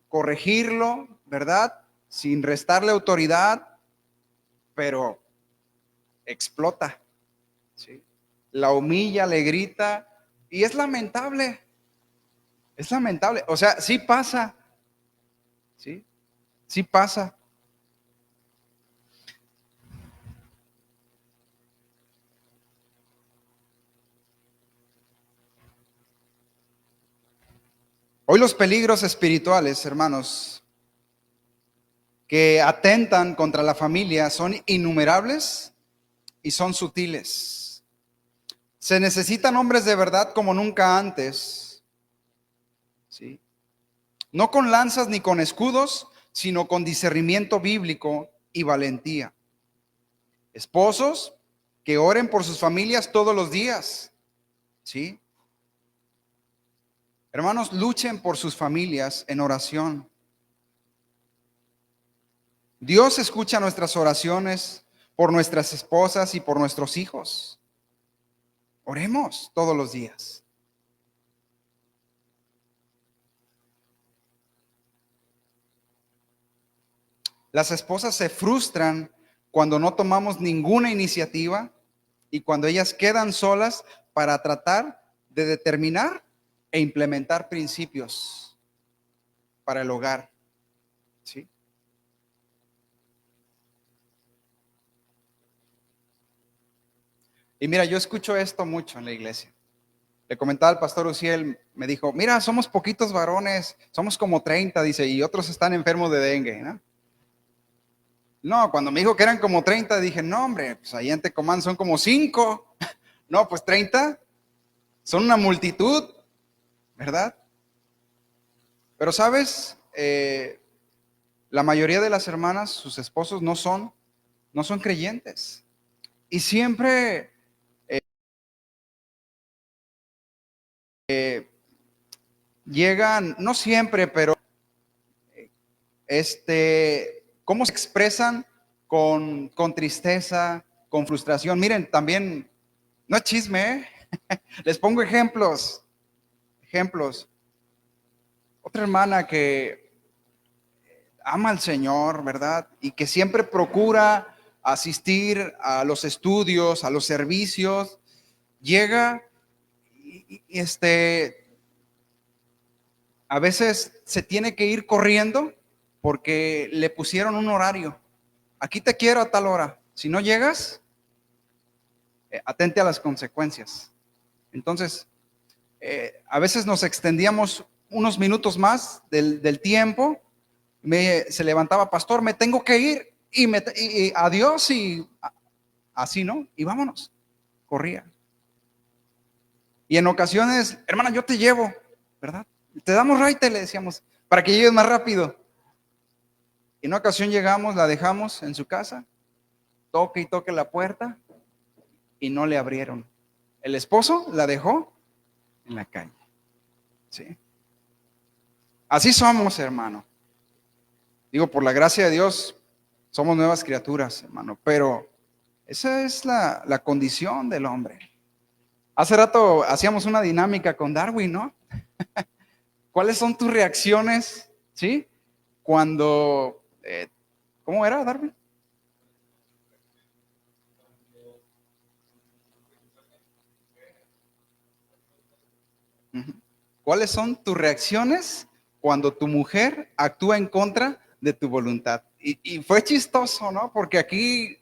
corregirlo, ¿verdad? Sin restarle autoridad, pero explota. ¿Sí? La humilla, le grita, y es lamentable. Es lamentable. O sea, sí pasa. ¿Sí? Sí pasa. Hoy los peligros espirituales, hermanos, que atentan contra la familia son innumerables y son sutiles. Se necesitan hombres de verdad como nunca antes. ¿Sí? No con lanzas ni con escudos, sino con discernimiento bíblico y valentía. Esposos que oren por sus familias todos los días. ¿Sí? Hermanos, luchen por sus familias en oración. Dios escucha nuestras oraciones por nuestras esposas y por nuestros hijos. Oremos todos los días. Las esposas se frustran cuando no tomamos ninguna iniciativa y cuando ellas quedan solas para tratar de determinar e implementar principios para el hogar. ¿Sí? Y mira, yo escucho esto mucho en la iglesia. Le comentaba al pastor Uciel, me dijo, mira, somos poquitos varones, somos como 30, dice, y otros están enfermos de dengue, ¿no? No, cuando me dijo que eran como 30, dije, no, hombre, pues ahí en Tecomán son como 5. No, pues 30 son una multitud, ¿verdad? Pero sabes, la mayoría de las hermanas, sus esposos no son creyentes. Y siempre llegan, no siempre, pero cómo se expresan con tristeza, con frustración. Miren, también, no es chisme, ¿eh? Les pongo ejemplos. Otra hermana que ama al Señor, ¿verdad? Y que siempre procura asistir a los estudios, a los servicios, llega y a veces se tiene que ir corriendo porque le pusieron un horario. Aquí te quiero a tal hora. Si no llegas, atente a las consecuencias. Entonces, a veces nos extendíamos unos minutos más del tiempo. Se levantaba, pastor, me tengo que ir. Y adiós y así, ¿no? Y vámonos. Corría. Y en ocasiones, hermana, yo te llevo, ¿verdad? Te damos raite, le decíamos, para que llegues más rápido. Y en una ocasión llegamos, la dejamos en su casa, toque y toque la puerta y no le abrieron. El esposo la dejó en la calle. ¿Sí? Así somos, hermano. Digo, por la gracia de Dios, somos nuevas criaturas, hermano, pero esa es la condición del hombre. Hace rato hacíamos una dinámica con Darwin, ¿no? ¿Cuáles son tus reacciones, sí? Cuando, ¿cómo era, Darwin? Ujú. ¿Cuáles son tus reacciones cuando tu mujer actúa en contra de tu voluntad? Y fue chistoso, ¿no? Porque aquí,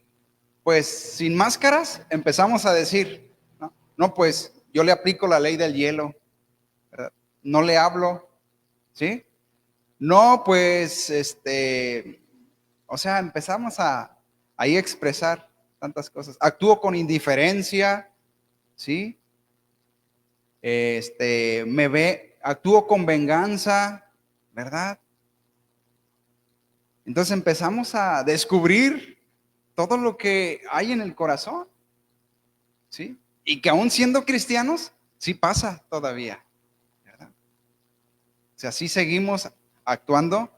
pues, sin máscaras, empezamos a decir, ¿no? No, pues, yo le aplico la ley del hielo, ¿verdad? No le hablo, ¿sí? No, pues, o sea, empezamos a ahí expresar tantas cosas. Actúo con indiferencia, ¿sí? Actúo con venganza, ¿verdad? Entonces empezamos a descubrir todo lo que hay en el corazón, ¿sí? Y que aún siendo cristianos, sí pasa todavía, ¿verdad? O sea, sí seguimos actuando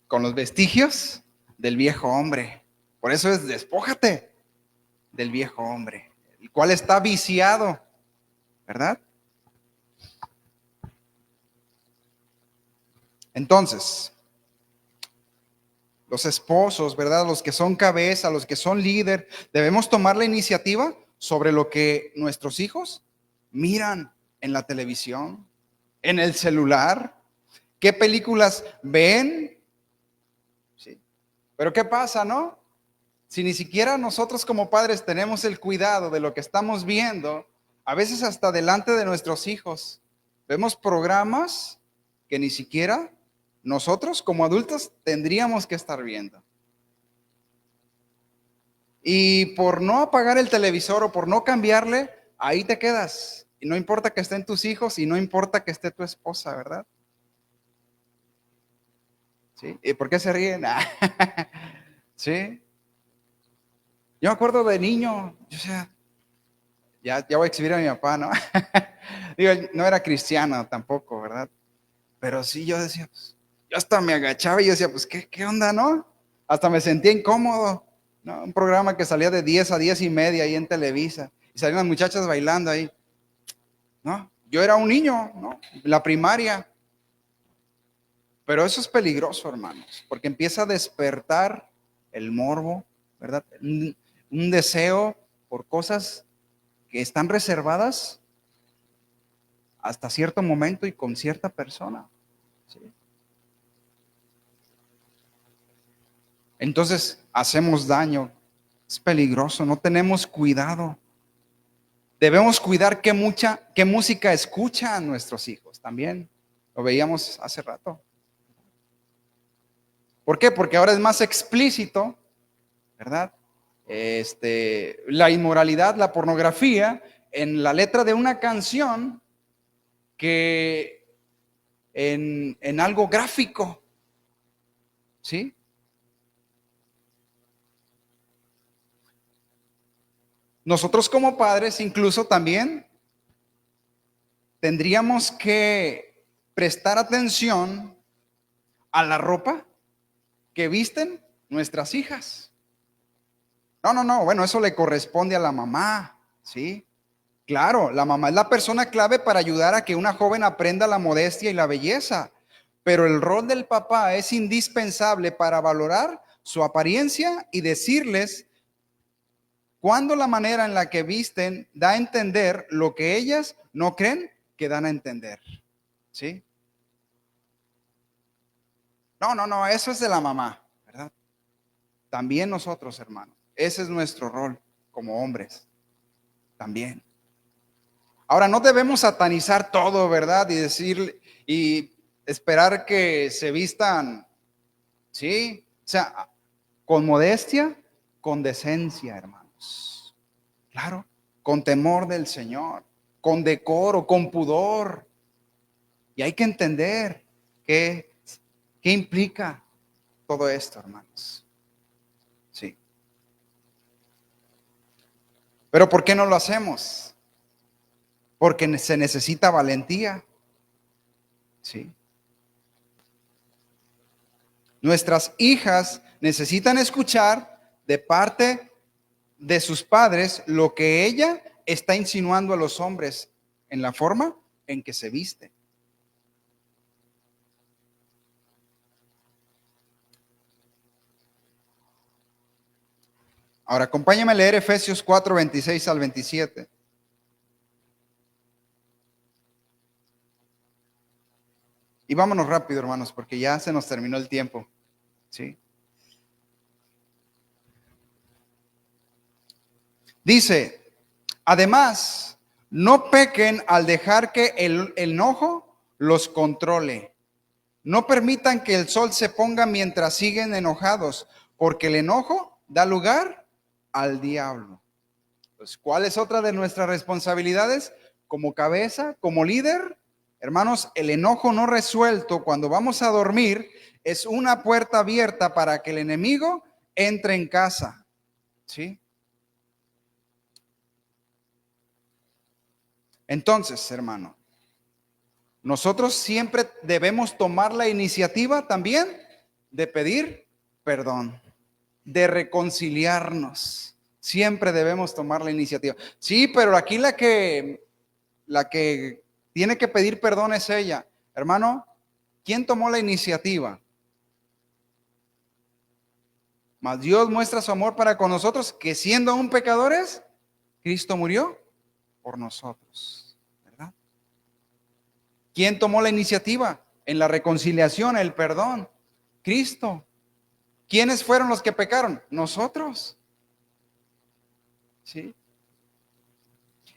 con los vestigios del viejo hombre. Por eso es despójate del viejo hombre, el cual está viciado, ¿verdad? Entonces, los esposos, ¿verdad? Los que son cabeza, los que son líder, debemos tomar la iniciativa sobre lo que nuestros hijos miran en la televisión, en el celular, qué películas ven. Sí. Pero ¿qué pasa, no? Si ni siquiera nosotros como padres tenemos el cuidado de lo que estamos viendo, a veces hasta delante de nuestros hijos, vemos programas que ni siquiera nosotros como adultos tendríamos que estar viendo. Y por no apagar el televisor o por no cambiarle, ahí te quedas. Y no importa que estén tus hijos y no importa que esté tu esposa, ¿verdad? ¿Sí? ¿Y por qué se ríen? ¿Sí? Yo me acuerdo de niño, o sea, ya voy a exhibir a mi papá, ¿no? Digo, no era cristiano tampoco, ¿verdad? Pero sí yo decía, pues, yo hasta me agachaba y yo decía, pues, ¿qué onda, no? Hasta me sentía incómodo, ¿no? Un programa que salía de 10 a 10 y media ahí en Televisa. Y salían las muchachas bailando ahí, ¿no? Yo era un niño, ¿no? La primaria. Pero eso es peligroso, hermanos, porque empieza a despertar el morbo, ¿verdad? Un deseo por cosas que están reservadas hasta cierto momento y con cierta persona. ¿Sí? Entonces hacemos daño, es peligroso, no tenemos cuidado. Debemos cuidar qué música escuchan nuestros hijos también. Lo veíamos hace rato. ¿Por qué? Porque ahora es más explícito, ¿verdad? La inmoralidad, la pornografía, en la letra de una canción que en algo gráfico, ¿sí? Nosotros como padres incluso también tendríamos que prestar atención a la ropa que visten nuestras hijas. No, bueno, eso le corresponde a la mamá, ¿sí? Claro, la mamá es la persona clave para ayudar a que una joven aprenda la modestia y la belleza, pero el rol del papá es indispensable para valorar su apariencia y decirles cuando la manera en la que visten da a entender lo que ellas no creen que dan a entender, ¿sí? No, eso es de la mamá, ¿verdad? También nosotros, hermanos, ese es nuestro rol como hombres, también. Ahora, no debemos satanizar todo, ¿verdad? Y decir, y esperar que se vistan, ¿sí? O sea, con modestia, con decencia, hermanos. Claro, con temor del Señor, con decoro, con pudor. Y hay que entender qué implica todo esto, hermanos. Sí. Pero ¿por qué no lo hacemos? porque se necesita valentía. ¿Sí? Nuestras hijas necesitan escuchar de parte de sus padres lo que ella está insinuando a los hombres en la forma en que se viste. Ahora, acompáñame a leer Efesios 4, 26 al 27. Y vámonos rápido, hermanos, porque ya se nos terminó el tiempo. ¿Sí? Dice, además, no pequen al dejar que el enojo los controle. No permitan que el sol se ponga mientras siguen enojados, porque el enojo da lugar al diablo. Pues, ¿cuál es otra de nuestras responsabilidades? Como cabeza, como líder, hermanos, el enojo no resuelto cuando vamos a dormir es una puerta abierta para que el enemigo entre en casa. ¿Sí? Entonces, hermano, nosotros siempre debemos tomar la iniciativa también de pedir perdón, de reconciliarnos. Siempre debemos tomar la iniciativa. Sí, pero aquí la que tiene que pedir perdón es ella. Hermano, ¿quién tomó la iniciativa? Mas Dios muestra su amor para con nosotros, que siendo aún pecadores, Cristo murió por nosotros, ¿verdad? ¿Quién tomó la iniciativa en la reconciliación, el perdón? Cristo. ¿Quiénes fueron los que pecaron? Nosotros. ¿Sí?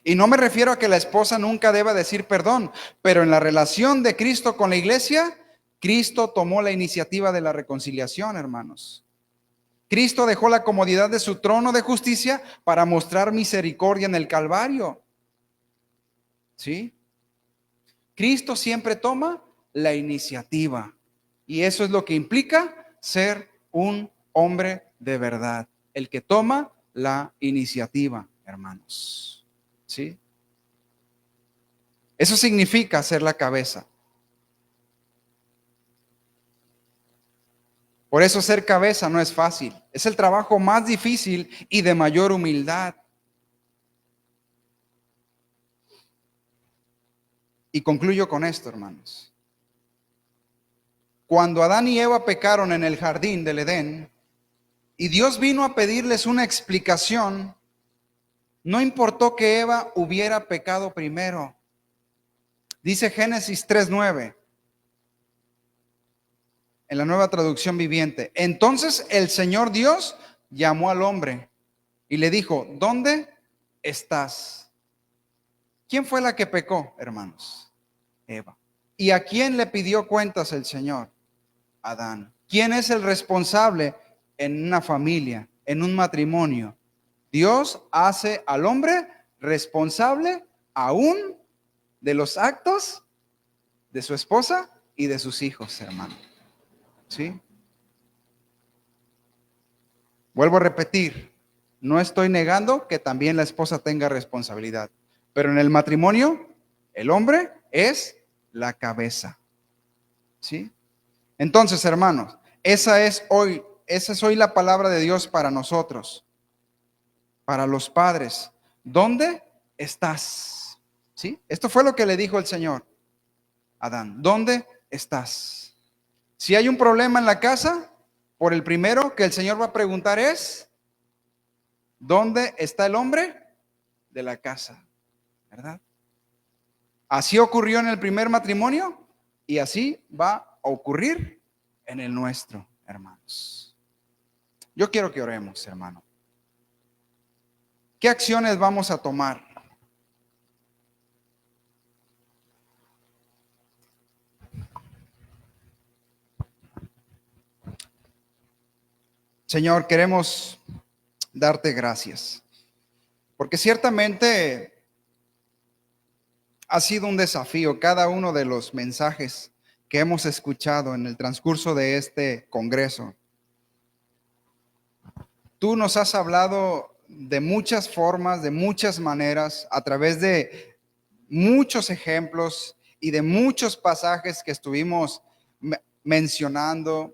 Y no me refiero a que la esposa nunca deba decir perdón, pero en la relación de Cristo con la iglesia, Cristo tomó la iniciativa de la reconciliación, hermanos. Cristo dejó la comodidad de su trono de justicia para mostrar misericordia en el Calvario. ¿Sí? Cristo siempre toma la iniciativa. Y eso es lo que implica ser un hombre de verdad. El que toma la iniciativa, hermanos. ¿Sí? Eso significa ser la cabeza. Por eso ser cabeza no es fácil. Es el trabajo más difícil y de mayor humildad. Y concluyo con esto, hermanos. Cuando Adán y Eva pecaron en el jardín del Edén y Dios vino a pedirles una explicación, no importó que Eva hubiera pecado primero. Dice Génesis 3:9 en la Nueva Traducción Viviente. Entonces el Señor Dios llamó al hombre y le dijo, ¿dónde estás? ¿Quién fue la que pecó, hermanos? Eva. ¿Y a quién le pidió cuentas el Señor? Adán. ¿Quién es el responsable en una familia, en un matrimonio? Dios hace al hombre responsable aún de los actos de su esposa y de sus hijos, hermano. ¿Sí? Vuelvo a repetir, no estoy negando que también la esposa tenga responsabilidad, pero en el matrimonio el hombre es la cabeza. ¿Sí? Entonces, hermanos, esa es hoy la palabra de Dios para nosotros, para los padres. ¿Dónde estás? ¿Sí? Esto fue lo que le dijo el Señor a Adán. ¿Dónde estás? Si hay un problema en la casa, por el primero que el Señor va a preguntar es, ¿dónde está el hombre de la casa? ¿Verdad? Así ocurrió en el primer matrimonio y así va a ocurrir en el nuestro, hermanos. Yo quiero que oremos, hermano. ¿Qué acciones vamos a tomar? Señor, queremos darte gracias, porque ciertamente ha sido un desafío cada uno de los mensajes que hemos escuchado en el transcurso de este congreso. Tú nos has hablado de muchas formas, de muchas maneras, a través de muchos ejemplos y de muchos pasajes que estuvimos mencionando.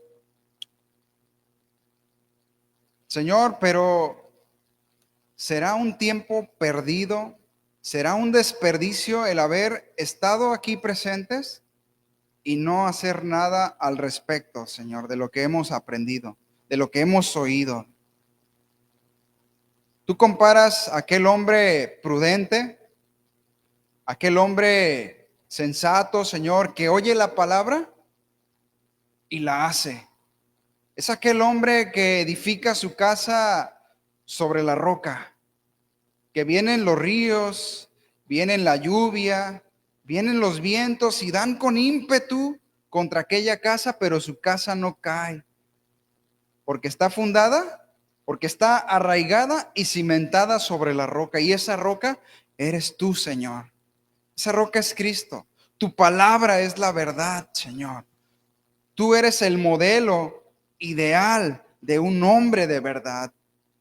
Señor, pero ¿será un tiempo perdido? ¿Será un desperdicio el haber estado aquí presentes y no hacer nada al respecto, Señor, de lo que hemos aprendido, de lo que hemos oído? Tú comparas a aquel hombre prudente, aquel hombre sensato, Señor, que oye la palabra y la hace. Es aquel hombre que edifica su casa sobre la roca, que vienen los ríos, viene la lluvia, vienen los vientos y dan con ímpetu contra aquella casa, pero su casa no cae, porque está fundada, porque está arraigada y cimentada sobre la roca. Y esa roca eres tú, Señor. Esa roca es Cristo. Tu palabra es la verdad, Señor. Tú eres el modelo ideal de un hombre de verdad.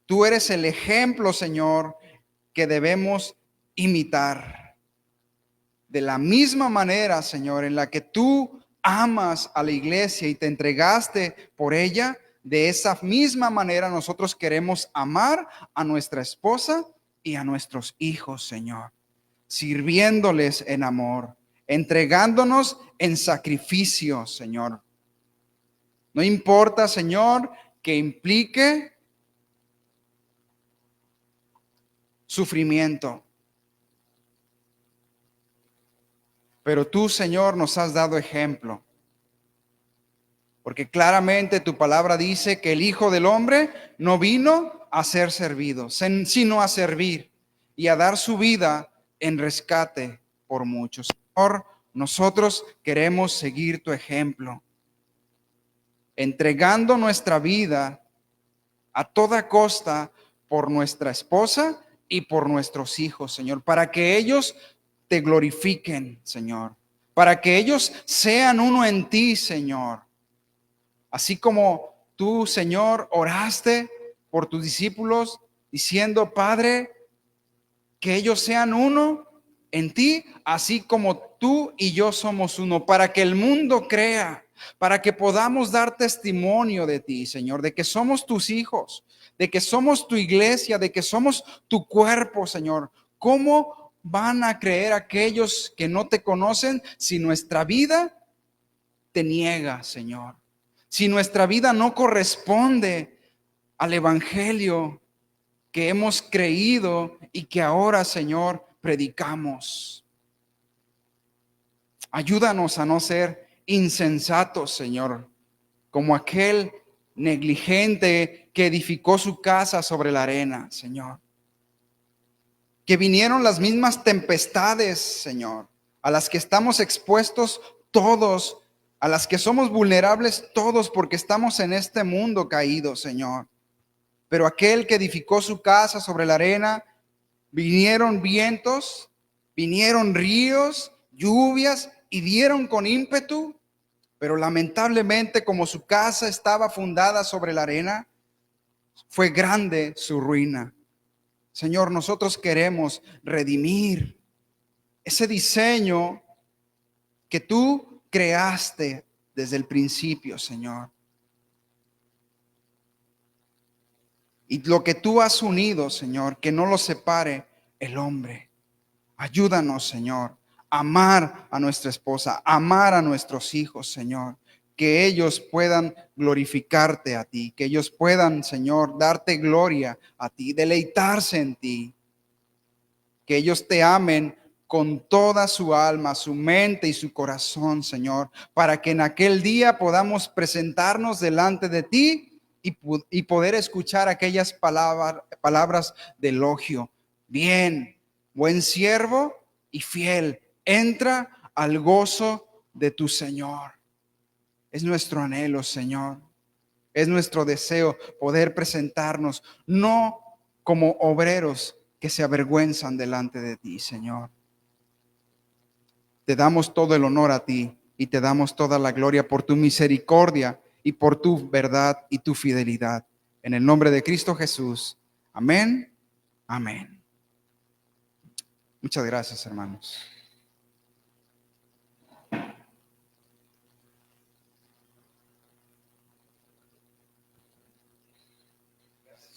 Tú eres el ejemplo, Señor, que debemos imitar. De la misma manera, Señor, en la que tú amas a la iglesia y te entregaste por ella, de esa misma manera nosotros queremos amar a nuestra esposa y a nuestros hijos, Señor, sirviéndoles en amor, entregándonos en sacrificio, Señor. No importa, Señor, que implique sufrimiento. Pero tú, Señor, nos has dado ejemplo. Porque claramente tu palabra dice que el Hijo del Hombre no vino a ser servido, sino a servir y a dar su vida en rescate por muchos. Señor, nosotros queremos seguir tu ejemplo, entregando nuestra vida a toda costa por nuestra esposa y por nuestros hijos, Señor, para que ellos te glorifiquen, Señor, para que ellos sean uno en ti, Señor. Así como tú, Señor, oraste por tus discípulos diciendo, Padre, que ellos sean uno en ti, así como tú y yo somos uno, para que el mundo crea, para que podamos dar testimonio de ti, Señor, de que somos tus hijos, de que somos tu iglesia, de que somos tu cuerpo, Señor. ¿Cómo van a creer aquellos que no te conocen si nuestra vida te niega, Señor? Si nuestra vida no corresponde al evangelio que hemos creído y que ahora, Señor, predicamos. Ayúdanos a no ser insensatos, Señor, como aquel negligente que edificó su casa sobre la arena, Señor. Que vinieron las mismas tempestades, Señor, a las que estamos expuestos todos, a las que somos vulnerables todos porque estamos en este mundo caído, Señor. Pero aquel que edificó su casa sobre la arena, vinieron vientos, vinieron ríos, lluvias y dieron con ímpetu, pero lamentablemente como su casa estaba fundada sobre la arena, fue grande su ruina. Señor, nosotros queremos redimir ese diseño que tú creaste desde el principio, Señor. Y lo que tú has unido, Señor, que no lo separe el hombre. Ayúdanos, Señor, a amar a nuestra esposa, amar a nuestros hijos, Señor. Que ellos puedan glorificarte a ti, que ellos puedan, Señor, darte gloria a ti, deleitarse en ti. Que ellos te amen con toda su alma, su mente y su corazón, Señor, para que en aquel día podamos presentarnos delante de ti y poder escuchar aquellas palabras de elogio. Bien, buen siervo y fiel, entra al gozo de tu Señor. Es nuestro anhelo, Señor. Es nuestro deseo poder presentarnos, no como obreros que se avergüenzan delante de ti, Señor. Te damos todo el honor a ti y te damos toda la gloria por tu misericordia y por tu verdad y tu fidelidad. En el nombre de Cristo Jesús. Amén. Amén. Muchas gracias, hermanos.